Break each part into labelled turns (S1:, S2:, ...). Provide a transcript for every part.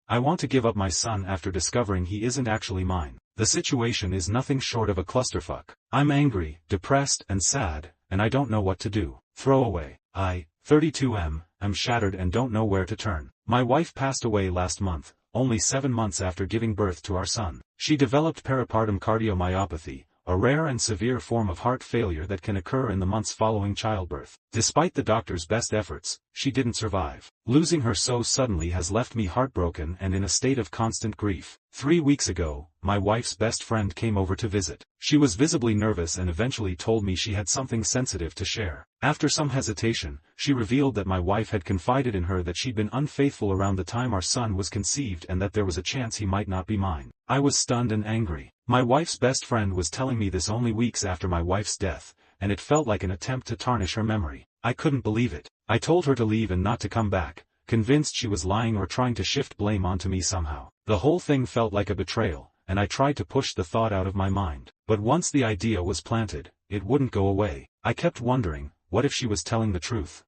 S1: I want to give up my son after discovering he isn't actually mine. The situation is nothing short of a clusterfuck. I'm angry, depressed and sad, and I don't know what to do. Throwaway. I, 32M, am shattered and don't know where to turn. My wife passed away last month, only 7 months after giving birth to our son. She developed peripartum cardiomyopathy, a rare and severe form of heart failure that can occur in the months following childbirth. Despite the doctor's best efforts, she didn't survive. Losing her so suddenly has left me heartbroken and in a state of constant grief. 3 weeks ago, my wife's best friend came over to visit. She was visibly nervous and eventually told me she had something sensitive to share. After some hesitation, she revealed that my wife had confided in her that she'd been unfaithful around the time our son was conceived and that there was a chance he might not be mine. I was stunned and angry. My wife's best friend was telling me this only weeks after my wife's death, and it felt like an attempt to tarnish her memory. I couldn't believe it. I told her to leave and not to come back, convinced she was lying or trying to shift blame onto me somehow. The whole thing felt like a betrayal, and I tried to push the thought out of my mind. But once the idea was planted, it wouldn't go away. I kept wondering, what if she was telling the truth?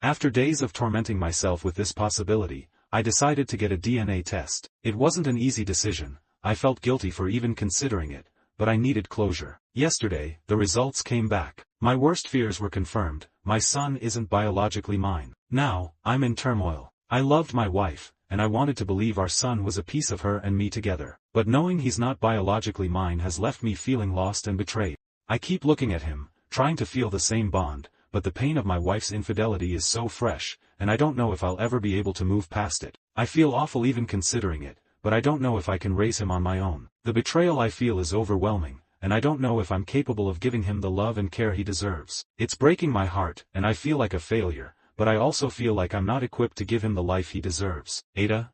S1: After days of tormenting myself with this possibility, I decided to get a DNA test. It wasn't an easy decision. I felt guilty for even considering it, but I needed closure. Yesterday, the results came back. My worst fears were confirmed. My son isn't biologically mine. Now, I'm in turmoil. I loved my wife, and I wanted to believe our son was a piece of her and me together. But knowing he's not biologically mine has left me feeling lost and betrayed. I keep looking at him, trying to feel the same bond, but the pain of my wife's infidelity is so fresh, and I don't know if I'll ever be able to move past it. I feel awful even considering it, but I don't know if I can raise him on my own. The betrayal I feel is overwhelming, and I don't know if I'm capable of giving him the love and care he deserves. It's breaking my heart, and I feel like a failure, but I also feel like I'm not equipped to give him the life he deserves. Ada?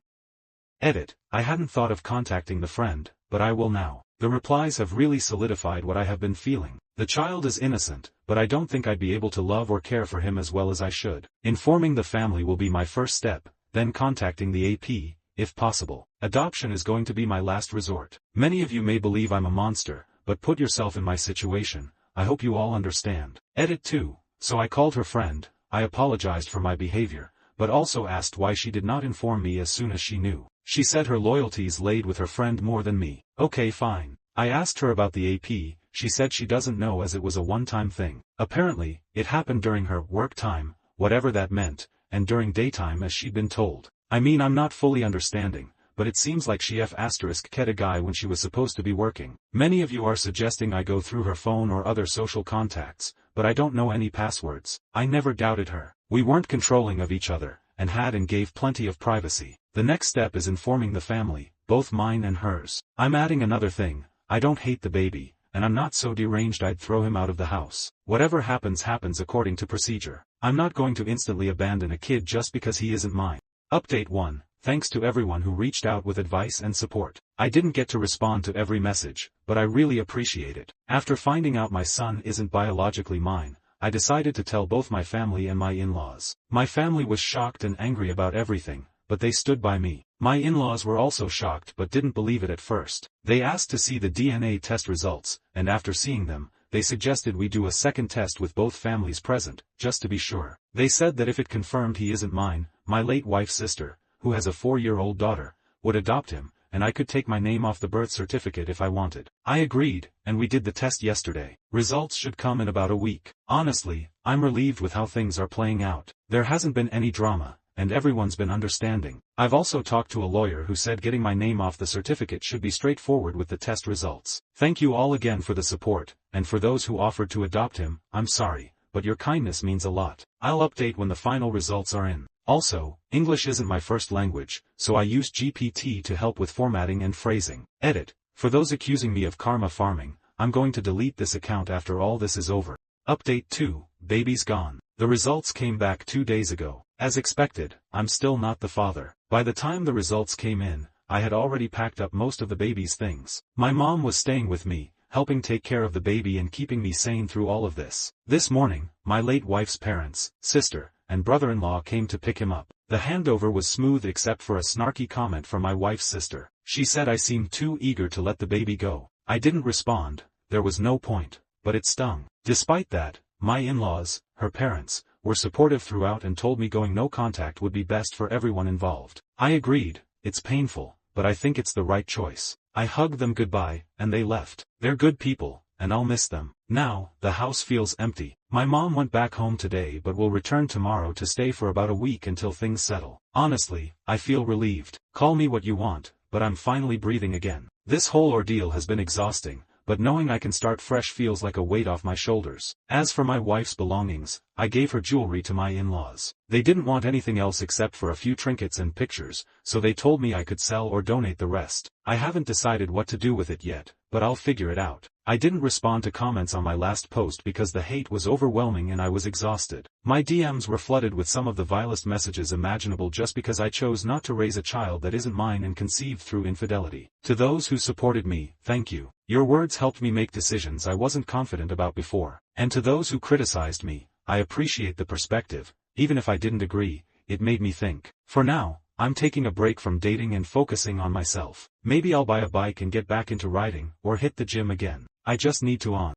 S1: Edit. I hadn't thought of contacting the friend, but I will now. The replies have really solidified what I have been feeling. The child is innocent, but I don't think I'd be able to love or care for him as well as I should. Informing the family will be my first step, then contacting the AP, if possible. Adoption is going to be my last resort. Many of you may believe I'm a monster, but put yourself in my situation. I hope you all understand. Edit 2. So I called her friend. I apologized for my behavior, but also asked why she did not inform me as soon as she knew. She said her loyalties laid with her friend more than me. Okay, fine. I asked her about the AP. She said she doesn't know as it was a one-time thing. Apparently, it happened during her work time, whatever that meant, and during daytime as she'd been told. I mean, I'm not fully understanding, but it seems like she ket a guy when she was supposed to be working. Many of you are suggesting I go through her phone or other social contacts, but I don't know any passwords. I never doubted her. We weren't controlling of each other, and had and gave plenty of privacy. The next step is informing the family, both mine and hers. I'm adding another thing. I don't hate the baby, and I'm not so deranged I'd throw him out of the house. Whatever happens happens according to procedure. I'm not going to instantly abandon a kid just because he isn't mine. Update 1. Thanks to everyone who reached out with advice and support. I didn't get to respond to every message, but I really appreciate it. After finding out my son isn't biologically mine, I decided to tell both my family and my in-laws. My family was shocked and angry about everything, but they stood by me. My in-laws were also shocked but didn't believe it at first. They asked to see the DNA test results, and after seeing them, they suggested we do a second test with both families present, just to be sure. They said that if it confirmed he isn't mine, my late wife's sister, who has a 4-year-old daughter, would adopt him, and I could take my name off the birth certificate if I wanted. I agreed, and we did the test yesterday. Results should come in about a week. Honestly, I'm relieved with how things are playing out. There hasn't been any drama, and everyone's been understanding. I've also talked to a lawyer who said getting my name off the certificate should be straightforward with the test results. Thank you all again for the support, and for those who offered to adopt him, I'm sorry, but your kindness means a lot. I'll update when the final results are in. Also, English isn't my first language, so I used GPT to help with formatting and phrasing. Edit. For those accusing me of karma farming, I'm going to delete this account after all this is over. Update 2. Baby's gone. The results came back 2 days ago. As expected, I'm still not the father. By the time the results came in, I had already packed up most of the baby's things. My mom was staying with me, helping take care of the baby and keeping me sane through all of this. This morning, my late wife's parents, sister, and brother-in-law came to pick him up. The handover was smooth except for a snarky comment from my wife's sister. She said I seemed too eager to let the baby go. I didn't respond, there was no point, but it stung. Despite that, my in-laws, her parents, were supportive throughout and told me going no contact would be best for everyone involved. I agreed. it's painful, but I think it's the right choice. I hugged them goodbye, and they left. They're good people, and I'll miss them. Now, the house feels empty. My mom went back home today but will return tomorrow to stay for about a week until things settle. Honestly, I feel relieved. Call me what you want, but I'm finally breathing again. This whole ordeal has been exhausting, but knowing I can start fresh feels like a weight off my shoulders. As for my wife's belongings, I gave her jewelry to my in-laws. They didn't want anything else except for a few trinkets and pictures, so they told me I could sell or donate the rest. I haven't decided what to do with it yet, but I'll figure it out. I didn't respond to comments on my last post because the hate was overwhelming and I was exhausted. My DMs were flooded with some of the vilest messages imaginable just because I chose not to raise a child that isn't mine and conceived through infidelity. To those who supported me, thank you. Your words helped me make decisions I wasn't confident about before. And to those who criticized me, I appreciate the perspective. Even if I didn't agree, it made me think. For now, I'm taking a break from dating and focusing on myself. Maybe I'll buy a bike and get back into riding, or hit the gym again. I just need to on.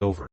S1: Over.